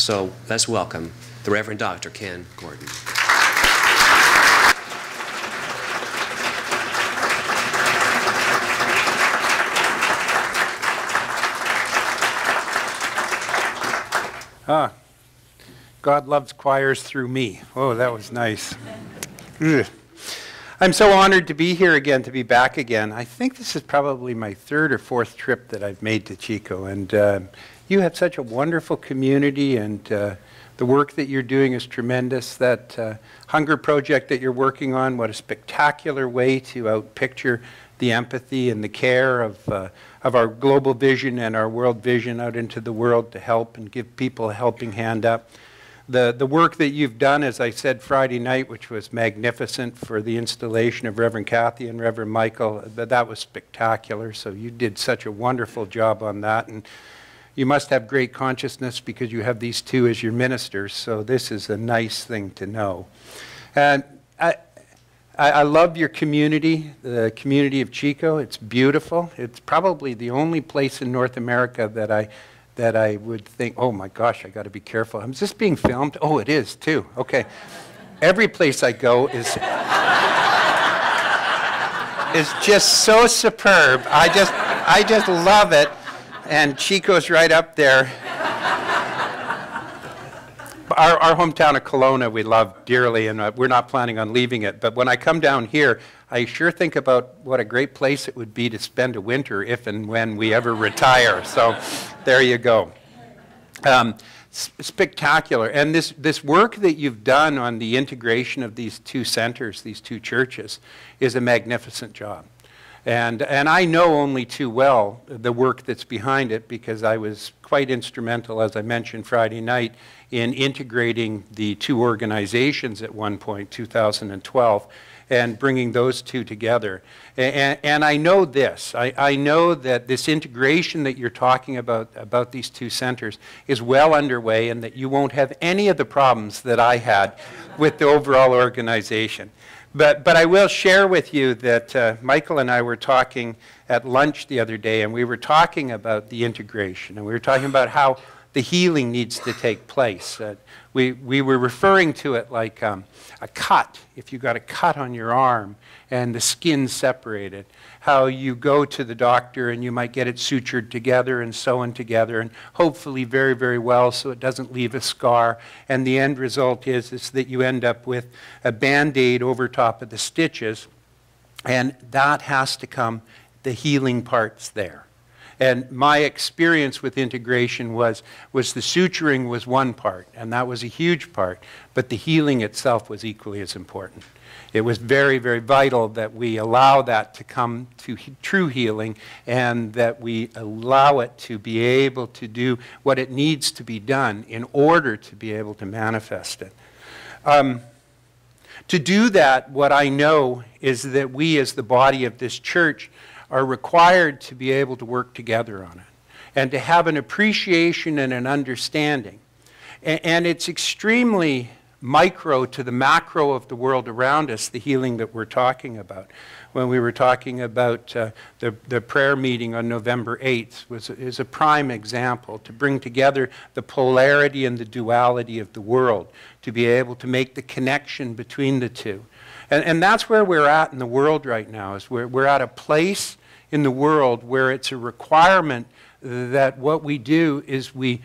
So let's welcome the Reverend Dr. Kenn Gordon. God loves choirs through me. Oh, that was nice. I'm so honored to be here again, to be back again. I think this is probably my third or fourth trip that I've made to Chico, and you have such a wonderful community, and the work that you're doing is tremendous. That hunger project that you're working on, what a spectacular way to outpicture the empathy and the care of our global vision and our world vision out into the world to help and give people a helping hand up. The work that you've done, as I said Friday night, which was magnificent for the installation of Reverend Kathy and Reverend Michael, that was spectacular. So you did such a wonderful job on that. And you must have great consciousness because you have these two as your ministers. So this is a nice thing to know. And I love your community, the community of Chico. It's beautiful. It's probably the only place in North America that I would think, oh my gosh, I got to be careful. Is this being filmed? Oh, it is too. Okay. Every place I go is just so superb. I just love it. And Chico's right up there. Our hometown of Kelowna we love dearly, and we're not planning on leaving it. But when I come down here, I sure think about what a great place it would be to spend a winter if and when we ever retire. So there you go. Spectacular. And this work that you've done on the integration of these two centers, these two churches, is a magnificent job. And I know only too well the work that's behind it because I was quite instrumental, as I mentioned Friday night, in integrating the two organizations at one point, 2012, and bringing those two together. And I know this. I know that this integration that you're talking about these two centers is well underway and that you won't have any of the problems that I had with the overall organization. But I will share with you that Michael and I were talking at lunch the other day, and we were talking about the integration, and we were talking about how the healing needs to take place. We were referring to it like a cut. If you got a cut on your arm and the skin separated, how you go to the doctor and you might get it sutured together and sewn together and hopefully very, very well so it doesn't leave a scar. And the end result is that you end up with a Band-Aid over top of the stitches, and that has to come, the healing part's there. And my experience with integration was the suturing was one part, and that was a huge part, but the healing itself was equally as important. It was very, very vital that we allow that to come to true healing and that we allow it to be able to do what it needs to be done in order to be able to manifest it. To do that, what I know is that we as the body of this church are required to be able to work together on it and to have an appreciation and an understanding. And it's extremely micro to the macro of the world around us, the healing that we're talking about. When we were talking about the prayer meeting on November 8th is a prime example to bring together the polarity and the duality of the world, to be able to make the connection between the two. And that's where we're at in the world right now, is we're at a place in the world where it's a requirement that what we do is we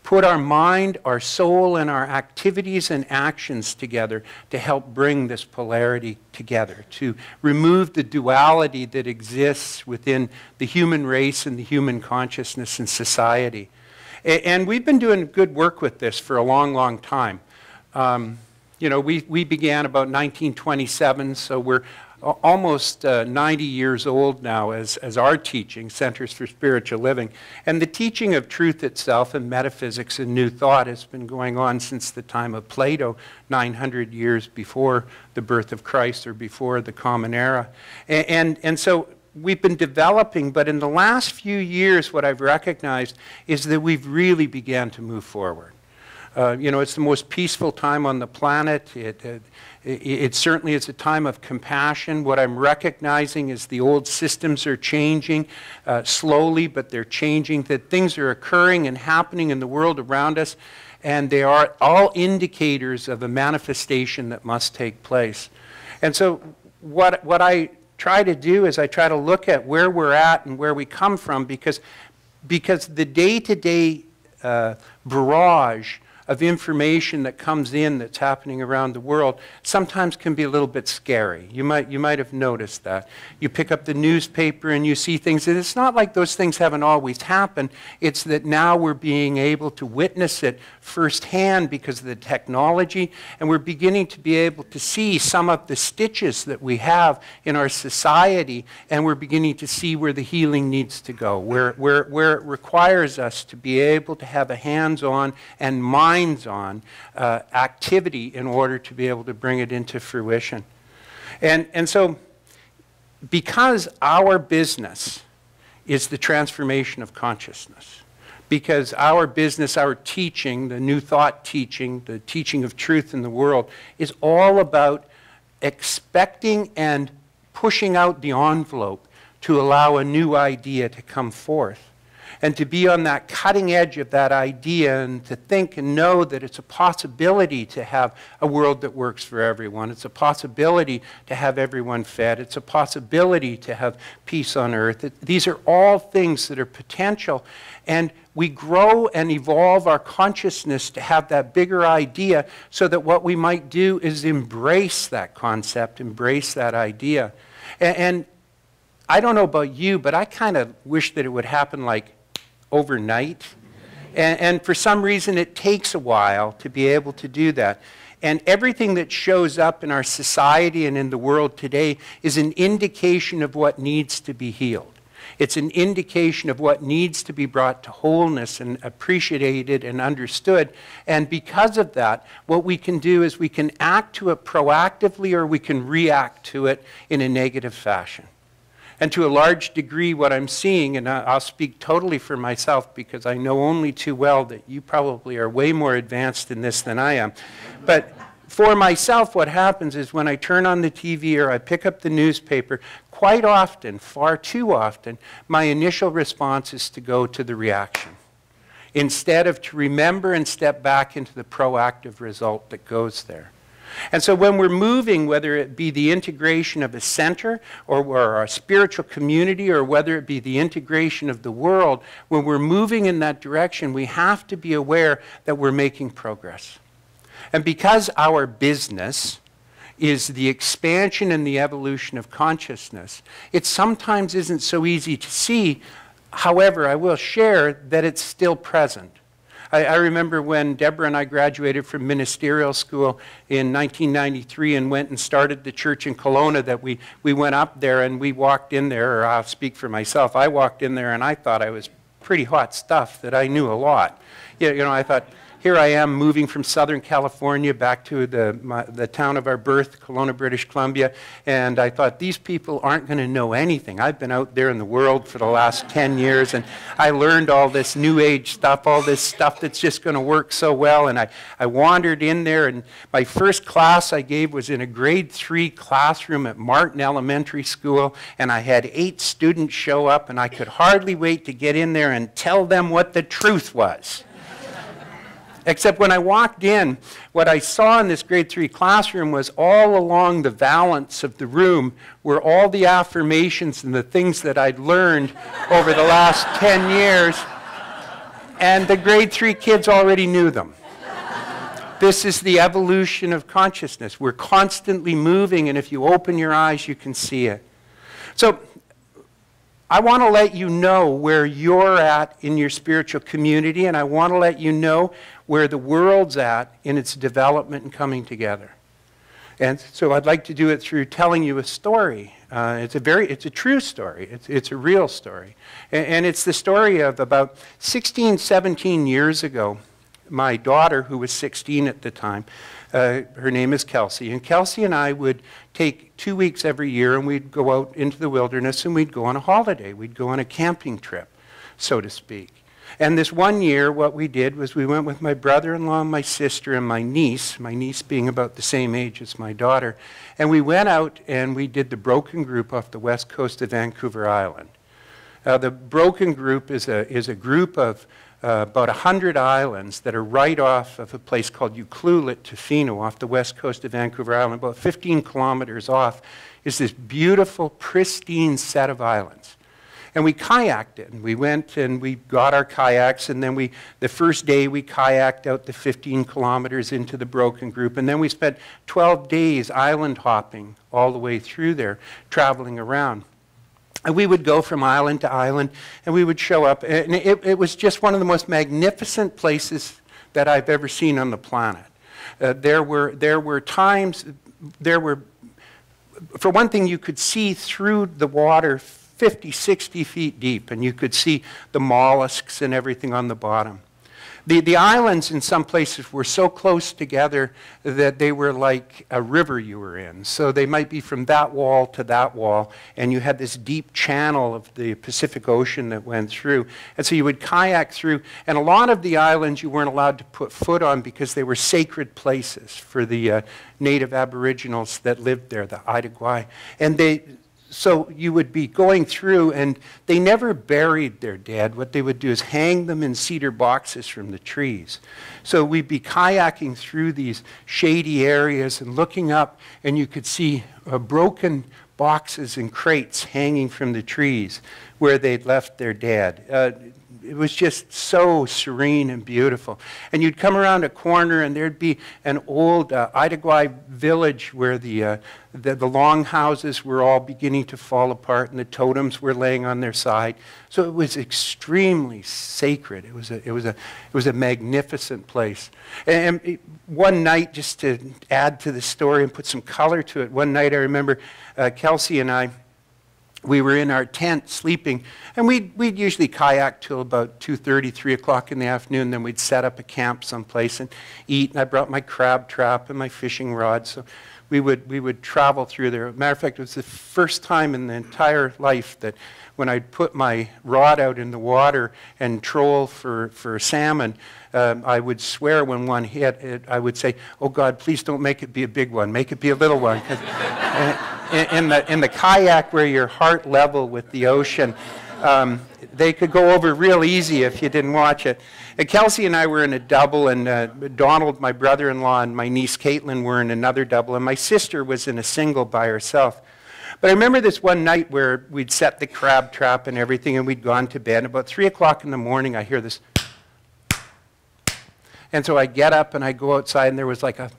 put our mind, our soul, and our activities and actions together to help bring this polarity together, to remove the duality that exists within the human race and the human consciousness and society. And we've been doing good work with this for a long, long time. You know, we began about 1927, so we're almost 90 years old now as our teaching, Centers for Spiritual Living. And the teaching of truth itself and metaphysics and new thought has been going on since the time of Plato, 900 years before the birth of Christ or before the Common Era. And so we've been developing, but in the last few years what I've recognized is that we've really began to move forward. It's the most peaceful time on the planet. It certainly is a time of compassion. What I'm recognizing is the old systems are changing slowly, but they're changing, that things are occurring and happening in the world around us, and they are all indicators of a manifestation that must take place. And so what I try to do is I try to look at where we're at and where we come from, because the day-to-day barrage of information that comes in that's happening around the world sometimes can be a little bit scary. You might have noticed that. You pick up the newspaper and you see things, and it's not like those things haven't always happened. It's that now we're being able to witness it firsthand because of the technology, and we're beginning to be able to see some of the stitches that we have in our society, and we're beginning to see where the healing needs to go, where it requires us to be able to have a hands-on and minds-on activity in order to be able to bring it into fruition. And so, because our business is the transformation of consciousness, because our business, our teaching, the New Thought teaching, the teaching of truth in the world, is all about expecting and pushing out the envelope to allow a new idea to come forth. And to be on that cutting edge of that idea, and to think and know that it's a possibility to have a world that works for everyone. It's a possibility to have everyone fed. It's a possibility to have peace on earth. These are all things that are potential. And we grow and evolve our consciousness to have that bigger idea, so that what we might do is embrace that concept, embrace that idea. And I don't know about you, but I kind of wish that it would happen like overnight. And for some reason, it takes a while to be able to do that. And everything that shows up in our society and in the world today is an indication of what needs to be healed. It's an indication of what needs to be brought to wholeness and appreciated and understood. And because of that, what we can do is we can act to it proactively, or we can react to it in a negative fashion. And to a large degree, what I'm seeing, and I'll speak totally for myself because I know only too well that you probably are way more advanced in this than I am. But for myself, what happens is when I turn on the TV or I pick up the newspaper, quite often, far too often, my initial response is to go to the reaction, instead of to remember and step back into the proactive result that goes there. And so when we're moving, whether it be the integration of a center or a spiritual community, or whether it be the integration of the world, when we're moving in that direction, we have to be aware that we're making progress. And because our business is the expansion and the evolution of consciousness, it sometimes isn't so easy to see. However, I will share that it's still present. I remember when Deborah and I graduated from ministerial school in 1993 and went and started the church in Kelowna, that we went up there and we walked in there, or I'll speak for myself, I walked in there and I thought I was pretty hot stuff, that I knew a lot. I thought, here I am moving from Southern California back to the town of our birth, Kelowna, British Columbia, and I thought, these people aren't going to know anything. I've been out there in the world for the last 10 years, and I learned all this New Age stuff, all this stuff that's just going to work so well, and I wandered in there, and my first class I gave was in a grade 3 classroom at Martin Elementary School, and I had 8 students show up, and I could hardly wait to get in there and tell them what the truth was. Except when I walked in, what I saw in this grade 3 classroom was all along the valance of the room were all the affirmations and the things that I'd learned over the last 10 years, and the grade 3 kids already knew them. This is the evolution of consciousness. We're constantly moving, and if you open your eyes, you can see it. So I want to let you know where you're at in your spiritual community, and I want to let you know where the world's at in its development and coming together. And so I'd like to do it through telling you a story. It's a true story. It's a real story. And it's the story of about 16, 17 years ago. My daughter, who was 16 at the time, her name is Kelsey, and Kelsey and I would take 2 weeks every year, and we'd go out into the wilderness, and we'd go on a holiday. We'd go on a camping trip, so to speak. And this one year, what we did was we went with my brother-in-law, my sister, and my niece being about the same age as my daughter, and we went out and we did the Broken Group off the west coast of Vancouver Island. The Broken Group is a group of about 100 islands that are right off of a place called Ucluelet, Tofino, off the west coast of Vancouver Island. About 15 kilometers off is this beautiful, pristine set of islands. And we kayaked it, and we went and we got our kayaks, and then the first day we kayaked out the 15 kilometers into the Broken Group, and then we spent 12 days island hopping all the way through there, traveling around. And we would go from island to island, and we would show up, and it was just one of the most magnificent places that I've ever seen on the planet. There were times, for one thing, you could see through the water 50, 60 feet deep, and you could see the mollusks and everything on the bottom. The islands in some places were so close together that they were like a river you were in. So they might be from that wall to that wall, and you had this deep channel of the Pacific Ocean that went through. And so you would kayak through, and a lot of the islands you weren't allowed to put foot on because they were sacred places for the native aboriginals that lived there, the Aitaguai. And so you would be going through, and they never buried their dead. What they would do is hang them in cedar boxes from the trees. So we'd be kayaking through these shady areas and looking up, and you could see broken boxes and crates hanging from the trees where they'd left their dead. It was just so serene and beautiful. And you'd come around a corner, and there'd be an old Aitaguai village where the longhouses were all beginning to fall apart, and the totems were laying on their side. So it was extremely sacred. It was a magnificent place. And one night, just to add to the story and put some color to it, one night I remember Kelsey and I, we were in our tent sleeping, and we'd usually kayak till about 2:30, 3 o'clock in the afternoon, then we'd set up a camp someplace and eat, and I brought my crab trap and my fishing rod, so we would travel through there. As a matter of fact, it was the first time in the entire life that when I'd put my rod out in the water and troll for salmon, I would swear when one hit it, I would say, "Oh God, please don't make it be a big one, make it be a little one." In the kayak where you're heart level with the ocean, they could go over real easy if you didn't watch it. And Kelsey and I were in a double, and Donald, my brother-in-law, and my niece Caitlin were in another double, and my sister was in a single by herself. But I remember this one night where we'd set the crab trap and everything, and we'd gone to bed. About 3 o'clock in the morning, I hear this. And so I get up and I go outside, and there was like a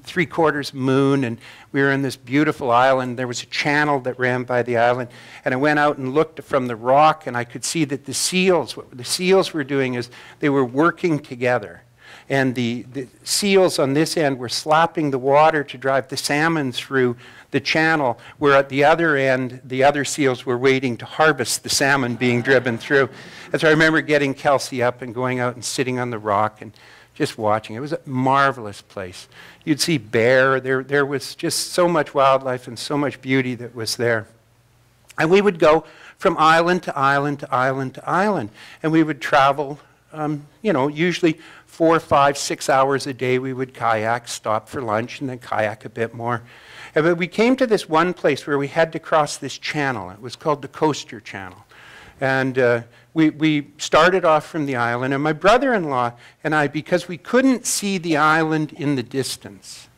3/4 moon, and we were in this beautiful island. There was a channel that ran by the island, and I went out and looked from the rock, and I could see that what the seals were doing is they were working together. And the seals on this end were slapping the water to drive the salmon through the channel, where at the other end, the other seals were waiting to harvest the salmon being driven through. And so I remember getting Kelsey up and going out and sitting on the rock and just watching. It was a marvelous place. You'd see bear. There was just so much wildlife and so much beauty that was there. And we would go from island to island to island to island. And we would travel, usually 4, 5, 6 hours a day. We would kayak, stop for lunch, and then kayak a bit more. But we came to this one place where we had to cross this channel. It was called the Coaster Channel. And we started off from the island, and my brother-in-law and I, because we couldn't see the island in the distance,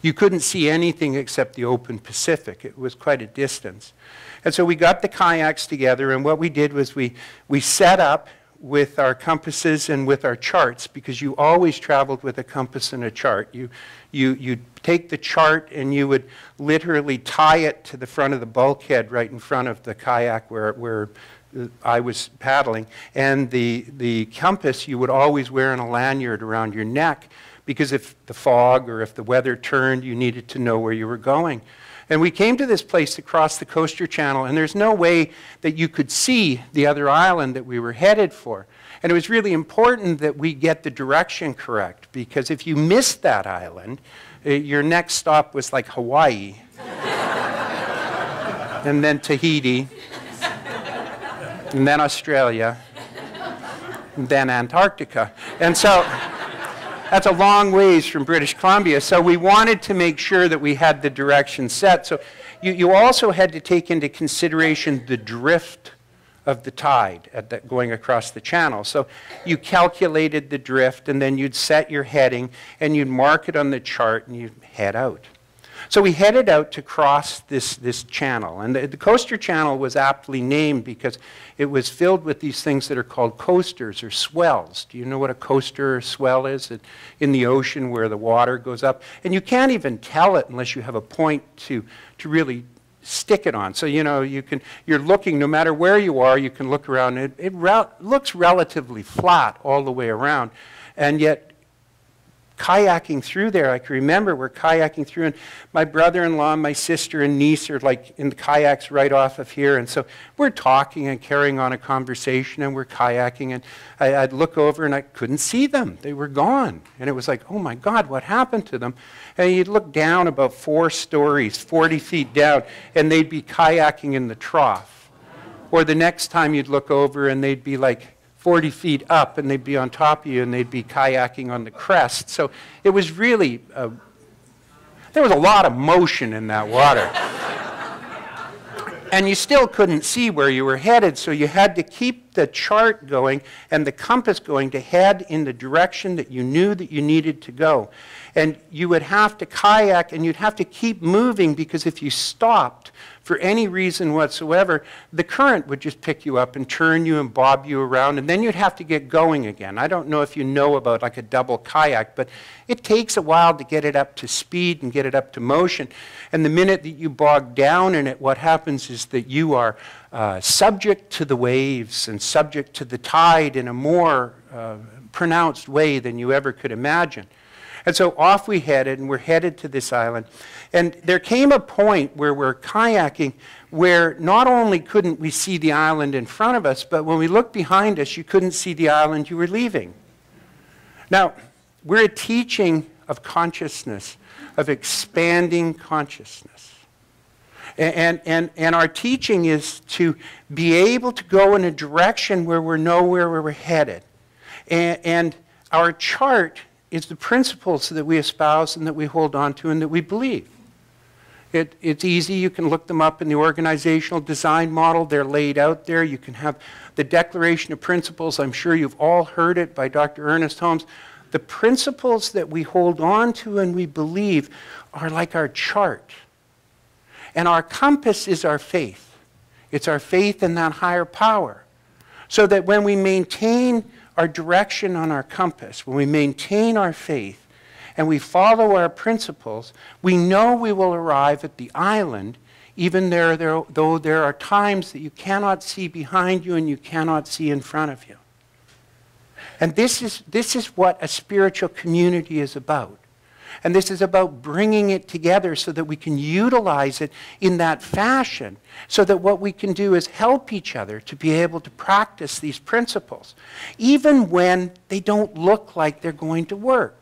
you couldn't see anything except the open Pacific. It was quite a distance. And so we got the kayaks together, and what we did was we set up with our compasses and with our charts, because you always traveled with a compass and a chart. You take the chart and you would literally tie it to the front of the bulkhead right in front of the kayak where I was paddling. And the compass you would always wear on a lanyard around your neck, because if the fog or if the weather turned, you needed to know where you were going. And we came to this place across the Coaster Channel, and there's no way that you could see the other island that we were headed for. And it was really important that we get the direction correct, because if you missed that island, your next stop was like Hawaii, and then Tahiti, and then Australia, and then Antarctica. And so that's a long ways from British Columbia. So we wanted to make sure that we had the direction set. So you also had to take into consideration the drift of the tide going across the channel. So you calculated the drift, and then you'd set your heading, and you'd mark it on the chart, and you'd head out. So we headed out to cross this channel. And the coaster channel was aptly named because it was filled with these things that are called coasters or swells. Do you know what a coaster or swell is? In the ocean where the water goes up. And you can't even tell it unless you have a point to really stick it on. So, you know, you're looking, no matter where you are, you can look around. It looks relatively flat all the way around. And yet, kayaking through there, I can remember we're kayaking through, and my brother-in-law and my sister and niece are like in the kayaks right off of here, and so we're talking and carrying on a conversation, and we're kayaking, and I'd look over and I couldn't see them. They were gone, and it was like, oh my God, what happened to them? And you'd look down about 4 stories, 40 feet down, and they'd be kayaking in the trough. Or the next time you'd look over and they'd be like 40 feet up, and they'd be on top of you, and they'd be kayaking on the crest. So it was really, there was a lot of motion in that water. And you still couldn't see where you were headed, so you had to keep the chart going and the compass going to head in the direction that you knew that you needed to go. And you would have to kayak, and you'd have to keep moving, because if you stopped for any reason whatsoever, the current would just pick you up and turn you and bob you around, and then you'd have to get going again. I don't know if you know about like a double kayak, but it takes a while to get it up to speed and get it up to motion. And the minute that you bog down in it, what happens is that you are subject to the waves and subject to the tide in a more pronounced way than you ever could imagine. And so off we headed, and we're headed to this island. And there came a point where we're kayaking where not only couldn't we see the island in front of us, but when we looked behind us, you couldn't see the island you were leaving. Now, we're a teaching of consciousness, of expanding consciousness. And our teaching is to be able to go in a direction where we know where we're headed. And our chart is the principles that we espouse and that we hold on to and that we believe. It's easy. You can look them up in the organizational design model. They're laid out there. You can have the Declaration of Principles. I'm sure you've all heard it by Dr. Ernest Holmes. The principles that we hold on to and we believe are like our chart. And our compass is our faith. It's our faith in that higher power. So that when we maintain our direction on our compass, when we maintain our faith and we follow our principles, we know we will arrive at the island, even though there are times that you cannot see behind you and you cannot see in front of you. And this is what a spiritual community is about. And this is about bringing it together so that we can utilize it in that fashion, so that what we can do is help each other to be able to practice these principles, even when they don't look like they're going to work.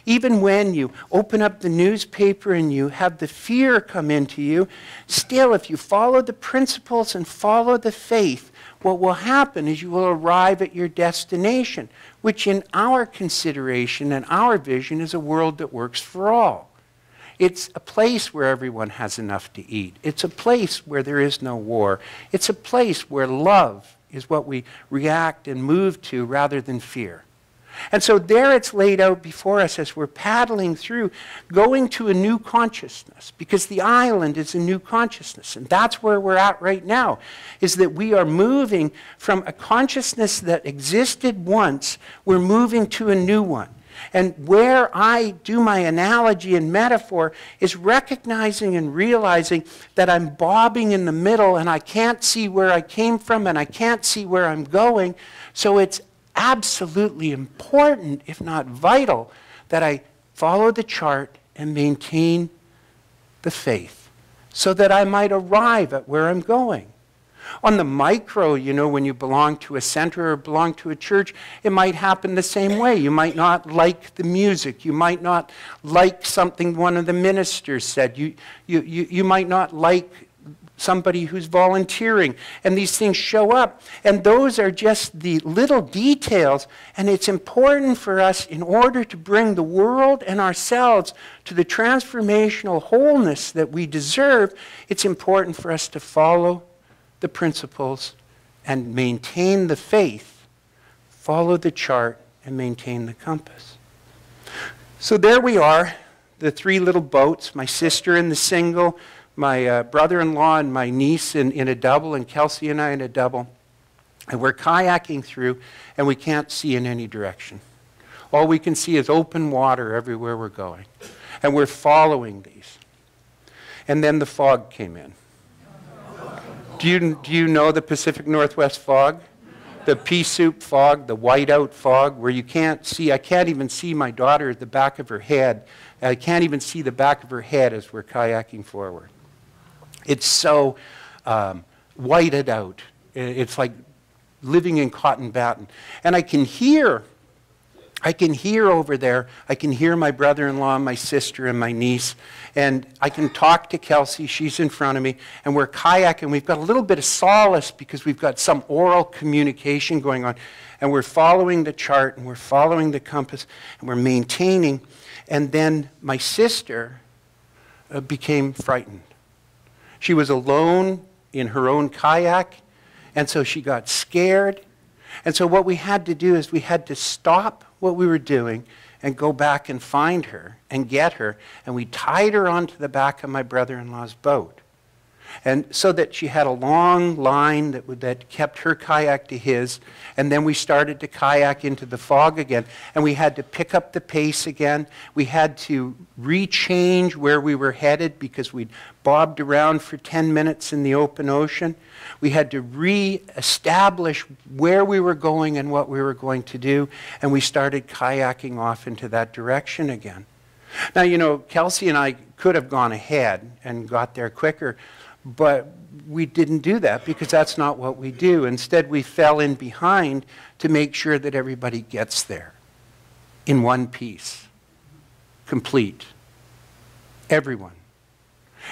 Even when you open up the newspaper and you have the fear come into you, still, if you follow the principles and follow the faith, what will happen is you will arrive at your destination, which in our consideration and our vision is a world that works for all. It's a place where everyone has enough to eat. It's a place where there is no war. It's a place where love is what we react and move to rather than fear. And so there it's laid out before us as we're paddling through, going to a new consciousness, because the island is a new consciousness. And that's where we're at right now, is that we are moving from a consciousness that existed once, we're moving to a new one. And where I do my analogy and metaphor is recognizing and realizing that I'm bobbing in the middle and I can't see where I came from and I can't see where I'm going. So it's absolutely important, if not vital, that I follow the chart and maintain the faith so that I might arrive at where I'm going. On the micro, you know, when you belong to a center or belong to a church, it might happen the same way. You might not like the music. You might not like something one of the ministers said. You might not like somebody who's volunteering, and these things show up. And those are just the little details, and it's important for us, in order to bring the world and ourselves to the transformational wholeness that we deserve, it's important for us to follow the principles and maintain the faith, follow the chart, and maintain the compass. So there we are, the three little boats, my sister in the single, my brother-in-law and my niece in a double, and Kelsey and I in a double. And we're kayaking through, and we can't see in any direction. All we can see is open water everywhere we're going. And we're following these. And then the fog came in. Do you know the Pacific Northwest fog? The pea soup fog, the whiteout fog, where you can't see. I can't even see my daughter at the back of her head. I can't even see the back of her head as we're kayaking forward. It's so whited out. It's like living in cotton batting. And I can hear over there, I can hear my brother-in-law, my sister, and my niece. And I can talk to Kelsey, she's in front of me, and we're kayaking. We've got a little bit of solace because we've got some oral communication going on. And we're following the chart, and we're following the compass, and we're maintaining. And then my sister became frightened. She was alone in her own kayak, and so she got scared. And so what we had to do is we had to stop what we were doing and go back and find her and get her. And we tied her onto the back of my brother-in-law's boat. And so that she had a long line that kept her kayak to his. And then we started to kayak into the fog again. And we had to pick up the pace again. We had to rechange where we were headed because we'd bobbed around for 10 minutes in the open ocean. We had to re-establish where we were going and what we were going to do. And we started kayaking off into that direction again. Now, you know, Kelsey and I could have gone ahead and got there quicker. But we didn't do that because that's not what we do. Instead, we fell in behind to make sure that everybody gets there in one piece, complete, everyone.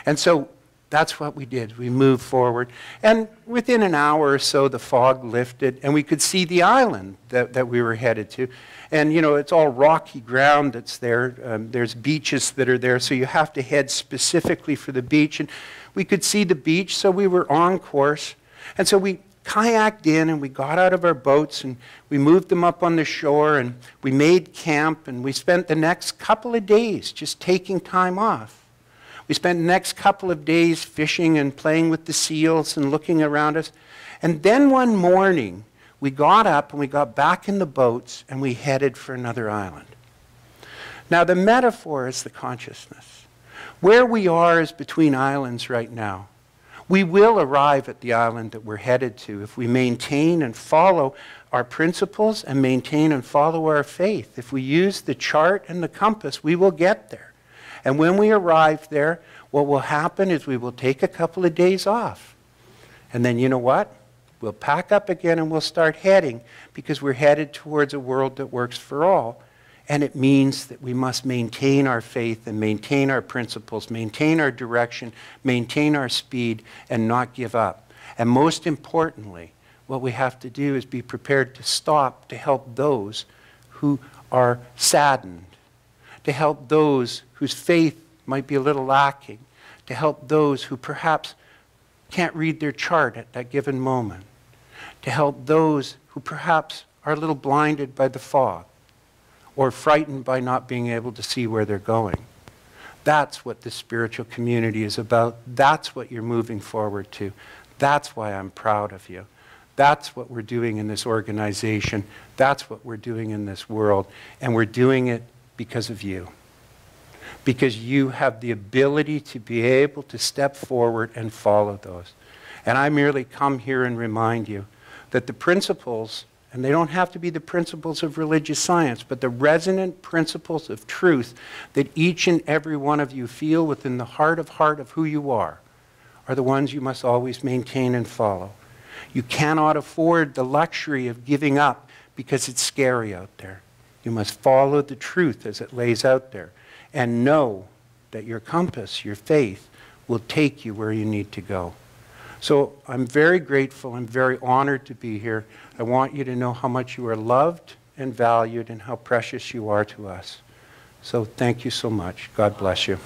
And so that's what we did. We moved forward. And within an hour or so, the fog lifted, and we could see the island that we were headed to. And, you know, it's all rocky ground that's there. There's beaches that are there, so you have to head specifically for the beach. And we could see the beach, so we were on course. And so we kayaked in, and we got out of our boats, and we moved them up on the shore, and we made camp, and we spent the next couple of days just taking time off. We spent the next couple of days fishing and playing with the seals and looking around us. And then one morning, we got up and we got back in the boats and we headed for another island. Now, the metaphor is the consciousness. Where we are is between islands right now. We will arrive at the island that we're headed to if we maintain and follow our principles and maintain and follow our faith. If we use the chart and the compass, we will get there. And when we arrive there, what will happen is we will take a couple of days off. And then you know what? We'll pack up again and we'll start heading because we're headed towards a world that works for all. And it means that we must maintain our faith and maintain our principles, maintain our direction, maintain our speed, and not give up. And most importantly, what we have to do is be prepared to stop to help those who are saddened, to help those whose faith might be a little lacking, to help those who perhaps can't read their chart at that given moment, to help those who perhaps are a little blinded by the fog or frightened by not being able to see where they're going. That's what the spiritual community is about. That's what you're moving forward to. That's why I'm proud of you. That's what we're doing in this organization. That's what we're doing in this world. And we're doing it because of you. Because you have the ability to be able to step forward and follow those. And I merely come here and remind you that the principles, and they don't have to be the principles of religious science, but the resonant principles of truth that each and every one of you feel within the heart of who you are the ones you must always maintain and follow. You cannot afford the luxury of giving up because it's scary out there. You must follow the truth as it lays out there and know that your compass, your faith, will take you where you need to go. So I'm very grateful. I'm very honored to be here. I want you to know how much you are loved and valued and how precious you are to us. So thank you so much. God bless you.